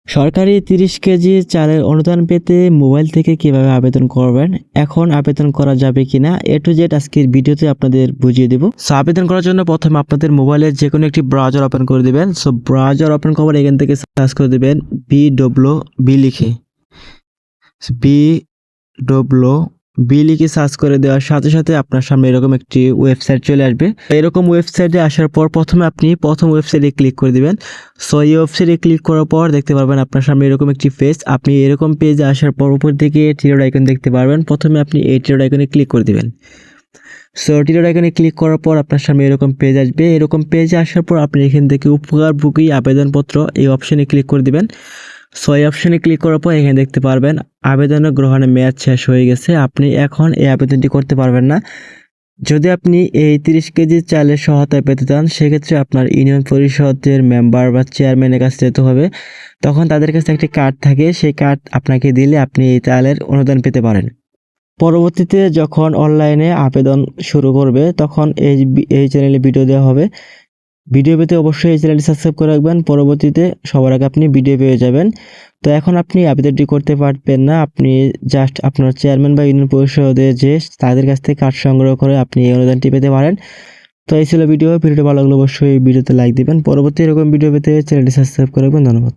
সরকারি 30 কেজি চালের অনুদান পেতে মোবাইল থেকে কিভাবে আবেদন করবেন, এখন আবেদন করা যাবে কিনা এ টু জেড আজকের ভিডিওতে আপনাদের বুঝিয়ে দেব। সো আবেদন করার জন্য প্রথমে আপনাদের মোবাইলের যে কোনো একটি ব্রাউজার ওপেন করে দিবেন। সো ব্রাউজার ওপেন করার এখান থেকে সার্চ করে দিবেন BWB লিখে, বি লিখে সার্চ করে দেওয়ার সাথে সাথে আপনার সামনে এরকম একটি ওয়েবসাইট চলে আসবে। এরকম ওয়েবসাইটে আসার পর প্রথমে আপনি প্রথম ওয়েবসাইটে ক্লিক করে দিবেন। সো এই ওয়েবসাইটে ক্লিক করার পর দেখতে পারবেন আপনার সামনে এরকম একটি পেজ। আপনি এরকম পেজে আসার পর উপর দিকে টিরোড আইকন দেখতে পারবেন। প্রথমে আপনি এই টিরোড আইকনে ক্লিক করে দিবেন। সো টিরোড আইকনে ক্লিক করার পর আপনার সামনে এরকম পেজ আসবে। এরকম পেজে আসার পর আপনি এখান থেকে উপকারভোগী আবেদনপত্র এই অপশনে ক্লিক করে দিবেন। সো এই অপশনে ক্লিক করার পর এখানে দেখতে পারবেন আবেদনের গ্রহণের মেয়াদ শেষ হয়ে গেছে, আপনি এখন এই আবেদনটি করতে পারবেন না। যদি আপনি এই 30 কেজি চালের সহায়তা পেতে চান সেক্ষেত্রে আপনার ইউনিয়ন পরিষদের মেম্বার বা চেয়ারম্যানের কাছে যেতে হবে। তখন তাদের কাছে একটি কার্ড থাকে, সেই কার্ড আপনাকে দিলে আপনি এই চালের অনুদান পেতে পারেন। পরবর্তীতে যখন অনলাইনে আবেদন শুরু করবে তখন এই চ্যানেলে ভিডিও দেওয়া হবে। ভিডিও পেতে অবশ্যই এই চ্যানেলটি সাবস্ক্রাইব করে রাখবেন, পরবর্তীতে সবার আগে আপনি ভিডিও পেয়ে যাবেন। তো এখন আপনি আবেদনটি করতে পারবেন না, আপনি জাস্ট আপনার চেয়ারম্যান বা ইউনিয়ন পরিষদে যে তাদের কাছ থেকে কার্ড সংগ্রহ করে আপনি এই অনুদানটি পেতে পারেন। তো এই ছিল ভিডিওটি ভালো লাগলে অবশ্যই ভিডিওতে লাইক দিবেন। পরবর্তী এরকম ভিডিও পেতে চ্যানেলটি সাবস্ক্রাইব করে রাখবেন। ধন্যবাদ।